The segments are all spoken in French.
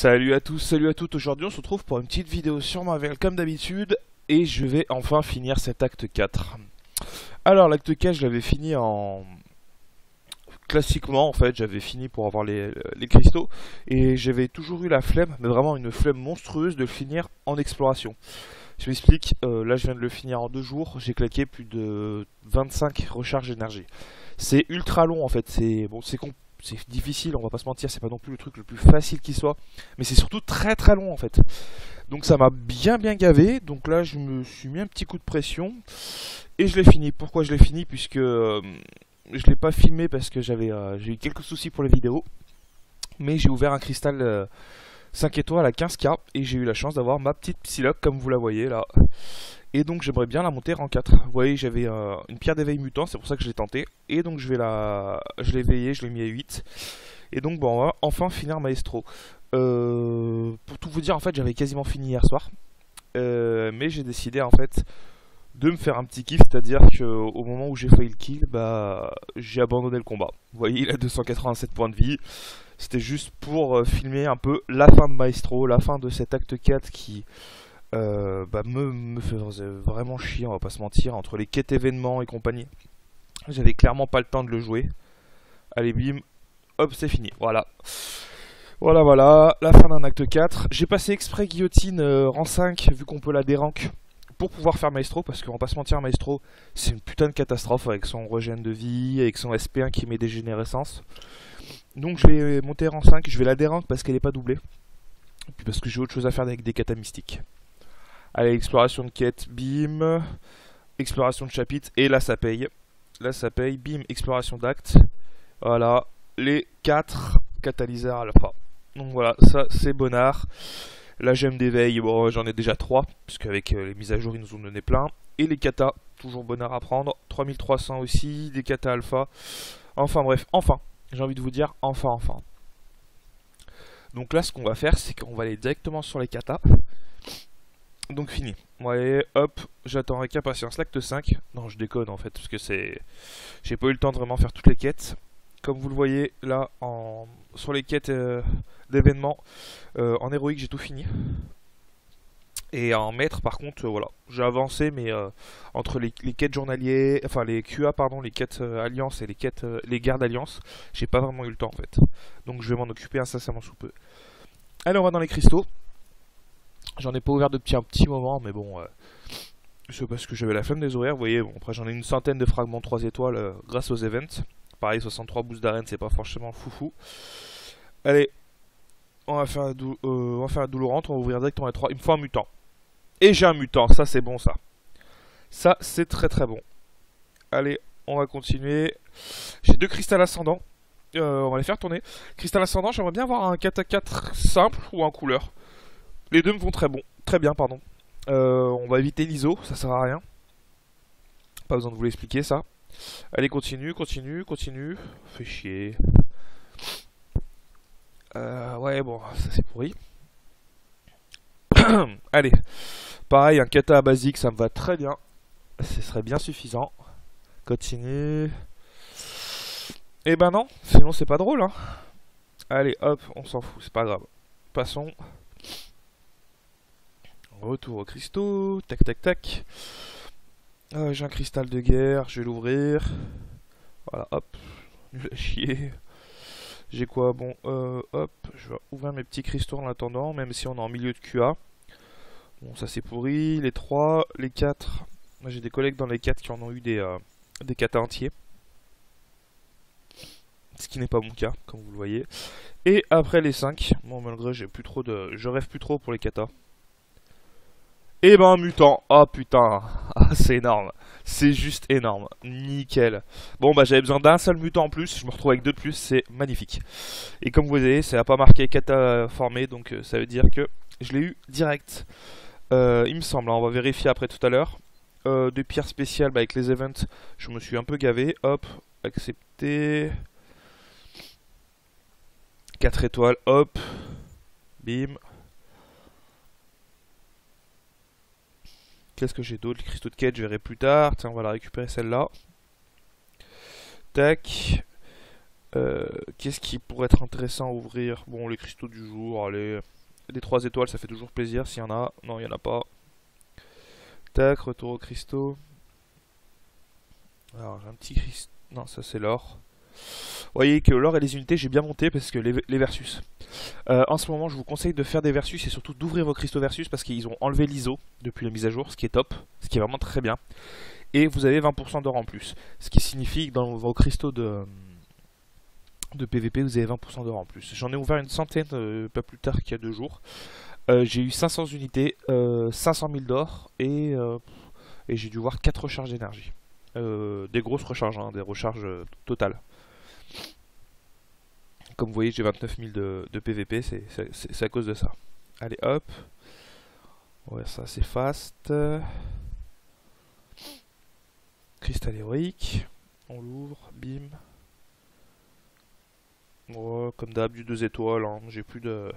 Salut à tous, salut à toutes. Aujourd'hui on se retrouve pour une petite vidéo sur Marvel comme d'habitude. Et je vais enfin finir cet acte 4. Alors l'acte 4 je l'avais fini en... Classiquement en fait, j'avais fini pour avoir les cristaux. Et j'avais toujours eu la flemme, mais vraiment une flemme monstrueuse de le finir en exploration. Je m'explique, là je viens de le finir en 2 jours. J'ai claqué plus de 25 recharges d'énergie. C'est ultra long en fait, c'est bon, c'est difficile, on va pas se mentir, c'est pas non plus le truc le plus facile qui soit, mais c'est surtout très très long en fait. Donc ça m'a bien gavé, donc là je me suis mis un petit coup de pression et je l'ai fini. Pourquoi je l'ai fini? Puisque je l'ai pas filmé parce que j'ai eu quelques soucis pour les vidéos, mais j'ai ouvert un cristal 5 étoiles à 15K et j'ai eu la chance d'avoir ma petite Psylocke comme vous la voyez là. Et donc j'aimerais bien la monter en 4. Vous voyez, j'avais une pierre d'éveil mutant, c'est pour ça que je l'ai tenté. Et donc je l'ai éveillé, je l'ai mis à 8. Et donc bon, on va enfin finir Maestro. Pour tout vous dire, en fait, j'avais quasiment fini hier soir. Mais j'ai décidé en fait de me faire un petit kiff, c'est-à-dire qu'au moment où j'ai failli le kill, bah j'ai abandonné le combat. Vous voyez, il a 287 points de vie. C'était juste pour filmer un peu la fin de Maestro, la fin de cet acte 4 qui me fait vraiment chier, on va pas se mentir, entre les quêtes événements et compagnie. J'avais clairement pas le temps de le jouer. Allez bim, hop c'est fini, voilà. Voilà, la fin d'un acte 4. J'ai passé exprès guillotine rang 5, vu qu'on peut la dérank, pour pouvoir faire Maestro, parce qu'on va pas se mentir, Maestro, c'est une putain de catastrophe avec son régène de vie, avec son SP1 qui met des générescences. Donc je vais monter rang 5, je vais la dérank parce qu'elle est pas doublée. Et puis parce que j'ai autre chose à faire avec des katas mystiques. Allez, exploration de quête, bim. Exploration de chapitre, et là ça paye. Là ça paye, bim, exploration d'acte. Voilà, les 4 catalyseurs alpha. Donc voilà, ça c'est bonnard. La gemme d'éveil, bon j'en ai déjà 3, puisque avec les mises à jour ils nous ont donné plein. Et les katas, toujours bonnard à prendre. 3300 aussi, des katas alpha. Enfin bref, enfin, j'ai envie de vous dire, enfin. Donc là ce qu'on va faire, c'est qu'on va aller directement sur les katas. Donc fini. Ouais, hop, j'attends avec impatience l'acte 5. Non, je déconne en fait, parce que c'est... J'ai pas eu le temps de vraiment faire toutes les quêtes. Comme vous le voyez, là, sur les quêtes d'événements, en héroïque, j'ai tout fini. Et en maître, par contre, voilà, j'ai avancé, mais entre les quêtes journaliers, enfin les QA, pardon, les quêtes alliance et les quêtes, les gardes alliance, j'ai pas vraiment eu le temps en fait. Donc je vais m'en occuper incessamment sous peu. Allez, on va dans les cristaux. J'en ai pas ouvert depuis un petit moment, mais bon, c'est parce que j'avais la flemme des ouvrir. Vous voyez, bon, après j'en ai une centaine de fragments 3 étoiles grâce aux events. Pareil, 63 boosts d'arène, c'est pas franchement foufou. Allez, on va faire un doulourante, on va ouvrir directement les 3. Il me faut un mutant. Et j'ai un mutant, ça c'est bon ça. Ça c'est très bon. Allez, on va continuer. J'ai 2 cristals ascendants. On va les faire tourner. Cristal ascendant, j'aimerais bien avoir un 4 simple ou un couleur. Les deux me vont très bien, pardon. On va éviter l'ISO, ça sert à rien. Pas besoin de vous l'expliquer ça. Allez, continue. Fait chier. Ouais, bon, ça c'est pourri. Allez, pareil, un kata basique, ça me va très bien. Ce serait bien suffisant. Continue. Eh ben non, sinon c'est pas drôle, hein. Allez, hop, on s'en fout, c'est pas grave. Passons. Retour aux cristaux, tac. J'ai un cristal de guerre, je vais l'ouvrir. Voilà, hop, nul à chier. J'ai quoi? Bon, hop, je vais ouvrir mes petits cristaux en attendant, même si on est en milieu de QA. Bon, ça c'est pourri. Les 3, les 4. Moi j'ai des collègues dans les 4 qui en ont eu des katas entiers. Ce qui n'est pas mon cas, comme vous le voyez. Et après les 5, bon malgré j'ai plus trop de... Je rêve plus trop pour les katas. Et ben mutant, oh putain, c'est énorme, c'est juste énorme, nickel. Bon bah j'avais besoin d'un seul mutant en plus, je me retrouve avec 2 de plus, c'est magnifique. Et comme vous voyez, ça n'a pas marqué kata formé, donc ça veut dire que je l'ai eu direct. Il me semble, hein, on va vérifier après tout à l'heure. Des pierres spéciales bah, avec les events, je me suis un peu gavé, hop, accepter. 4 étoiles, hop, bim. Qu'est-ce que j'ai d'autre? Les cristaux de quête, je verrai plus tard. Tiens, on va la récupérer celle-là. Tac. Qu'est-ce qui pourrait être intéressant à ouvrir? Bon, les cristaux du jour, allez. Les 3 étoiles, ça fait toujours plaisir s'il y en a. Non, il n'y en a pas. Tac, retour aux cristaux. Alors, j'ai un petit cristal. Non, ça c'est l'or. Vous voyez que l'or et les unités, j'ai bien monté parce que les versus. En ce moment, je vous conseille de faire des versus et surtout d'ouvrir vos cristaux versus parce qu'ils ont enlevé l'ISO depuis la mise à jour, ce qui est top, ce qui est vraiment très bien. Et vous avez 20% d'or en plus. Ce qui signifie que dans vos cristaux de PVP, vous avez 20% d'or en plus. J'en ai ouvert une centaine pas plus tard qu'il y a 2 jours. J'ai eu 500 unités, 500 000 d'or et j'ai dû voir 4 recharges d'énergie. Des grosses recharges, hein, des recharges totales. Comme vous voyez, j'ai 29 000 de PVP, c'est à cause de ça. Allez, hop. Ouais, ça c'est fast. Cristal héroïque. On l'ouvre, bim. Oh, comme d'hab, du 2 étoiles. Hein. J'ai plus de...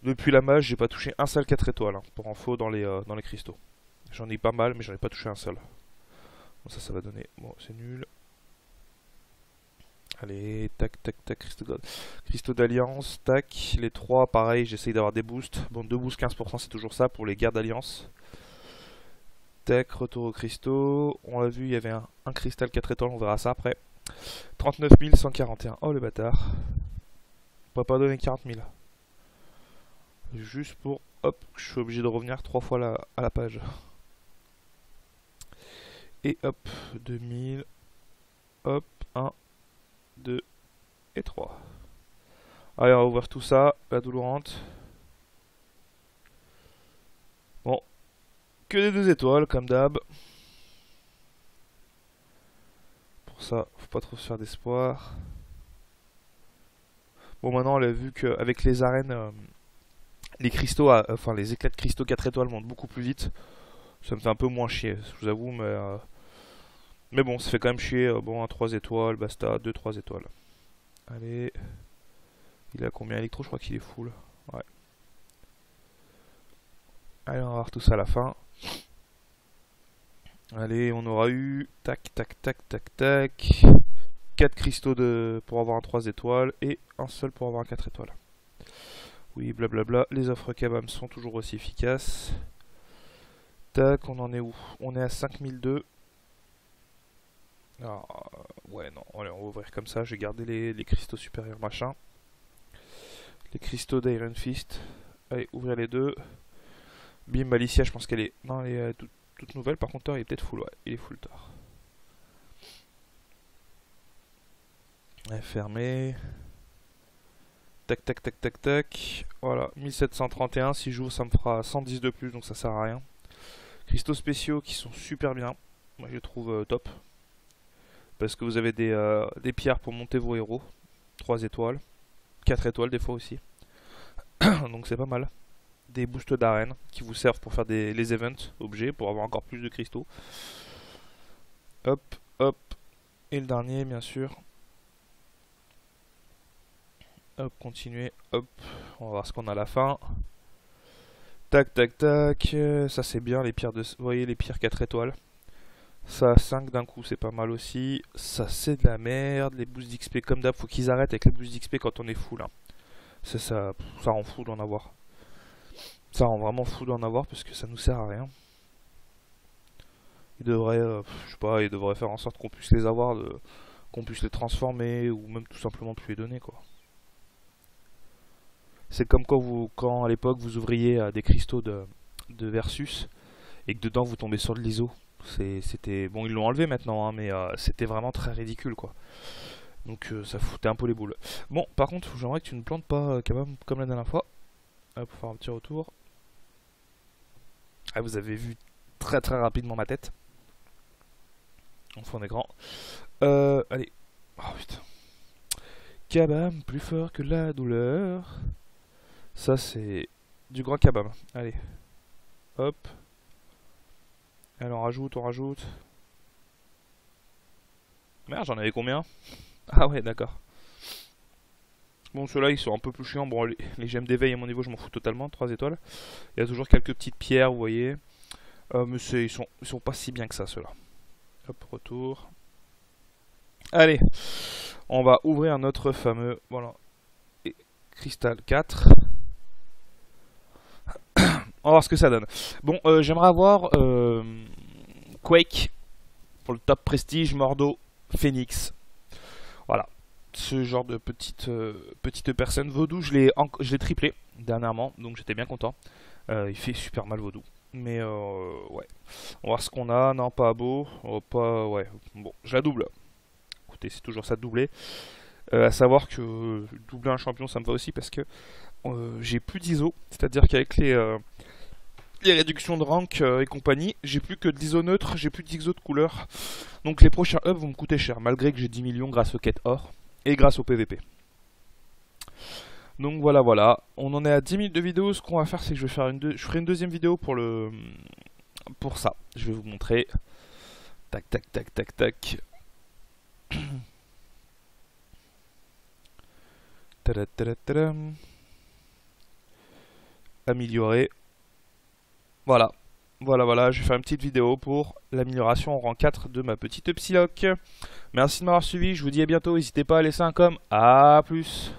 Depuis la mage, j'ai pas touché un seul 4 étoiles. Hein, pour info, dans les cristaux. J'en ai pas mal, mais j'en ai pas touché un seul. Bon, ça va donner... Bon, c'est nul. Allez, tac, tac, tac, cristaux d'alliance, tac. Les 3, pareil, j'essaye d'avoir des boosts. Bon, 2 boosts, 15%, c'est toujours ça pour les guerres d'alliance. Tac, retour aux cristaux. On l'a vu, il y avait un cristal 4 étoiles, on verra ça après. 39 141. Oh, le bâtard. On peut pas donner 40 000. Juste pour... Hop, je suis obligé de revenir 3 fois à la page. Et hop, 2000. Hop, 1, 2 et 3. Allez, on va ouvrir tout ça, la doulourante. Bon, que des 2 étoiles, comme d'hab. Pour ça, faut pas trop se faire d'espoir. Bon, maintenant, on a vu qu'avec les arènes, les cristaux, enfin les éclats de cristaux 4 étoiles montent beaucoup plus vite. Ça me fait un peu moins chier, je vous avoue, mais bon, ça fait quand même chier. Bon, un 3 étoiles, basta, 2-3 étoiles. Allez. Il a combien électro? Je crois qu'il est full. Ouais. Allez, on va voir tout ça à la fin. Allez, on aura eu... Tac, tac, tac, tac, tac. 4 cristaux pour avoir un 3 étoiles et un seul pour avoir un 4 étoiles. Oui, blablabla. Les offres Kabam sont toujours aussi efficaces. Tac, on en est où? On est à 5002. Ah, ouais, non, allez, on va ouvrir comme ça. J'ai gardé les cristaux supérieurs, machin. Les cristaux d'Iron Fist. Allez, ouvrir les 2. Bim, Malicia, je pense qu'elle est... Non, elle est toute nouvelle. Par contre, il est peut-être full, ouais. Il est full tard. Elle est fermée. Tac, tac, tac, tac, tac. Voilà, 1731. Si j'ouvre, ça me fera 110 de plus, donc ça sert à rien. Cristaux spéciaux qui sont super bien. Moi, je les trouve top. Parce que vous avez des pierres pour monter vos héros. 3 étoiles. 4 étoiles des fois aussi. Donc c'est pas mal. Des boosts d'arène qui vous servent pour faire les events objets, pour avoir encore plus de cristaux. Hop, hop. Et le dernier, bien sûr. Hop, continuer. Hop, on va voir ce qu'on a à la fin. Tac, tac, tac. Ça c'est bien, les pierres de... Vous voyez les pierres 4 étoiles. Ça, 5 d'un coup, c'est pas mal aussi. Ça, c'est de la merde. Les boosts d'XP, comme d'hab, faut qu'ils arrêtent avec les boosts d'XP quand on est full. Hein. Ça rend fou d'en avoir. Ça rend vraiment fou d'en avoir parce que ça nous sert à rien. Ils devraient, je sais pas, ils devraient faire en sorte qu'on puisse les avoir, qu'on puisse les transformer ou même tout simplement plus les donner, quoi. C'est comme quand à l'époque vous ouvriez des cristaux de Versus et que dedans vous tombez sur de l'ISO. C'était bon, ils l'ont enlevé maintenant, hein, mais c'était vraiment très ridicule, quoi. Donc ça foutait un peu les boules. Bon, par contre, j'aimerais que tu ne plantes pas quand même comme la dernière fois. Pour faire un petit retour. Ah, vous avez vu très très rapidement ma tête. En fond d'écran. Allez. Oh putain. Kabam, plus fort que la douleur. Ça c'est du grand kabam. Allez. Hop. Alors on rajoute. Merde, j'en avais combien? Ah ouais, d'accord. Bon, ceux-là ils sont un peu plus chiants. Bon, les gemmes d'éveil à mon niveau, je m'en fous totalement. 3 étoiles. Il y a toujours quelques petites pierres, vous voyez. Mais ils sont pas si bien que ça, ceux-là. Hop, retour. Allez, on va ouvrir notre fameux, voilà, cristal 4. On va voir ce que ça donne. Bon, j'aimerais avoir Quake pour le top prestige, Mordo, Phoenix. Voilà, ce genre de petite personne. Vaudou, je l'ai triplé dernièrement, donc j'étais bien content. Il fait super mal Vaudou. Mais ouais, on va voir ce qu'on a. Non, pas beau. Oh, pas, ouais, bon, je la double. Écoutez, c'est toujours ça de doubler. À savoir que doubler un champion, ça me va aussi parce que j'ai plus d'ISO. C'est-à-dire qu'avec les réductions de rank et compagnie, j'ai plus que de l'ISO neutre, j'ai plus d'ISO de couleur. Donc les prochains hubs vont me coûter cher, malgré que j'ai 10 millions grâce aux quêtes or et grâce au PVP. Donc voilà, voilà. On en est à 10 minutes de vidéo. Ce qu'on va faire, c'est que je ferai une deuxième vidéo pour ça. Je vais vous montrer. Tac, tac, tac, tac, tac. Tada, tada, tada. Améliorer. Voilà. Voilà, voilà, je vais faire une petite vidéo pour l'amélioration en rang 4 de ma petite Psylocke. Merci de m'avoir suivi, je vous dis à bientôt, n'hésitez pas à laisser un com. A plus.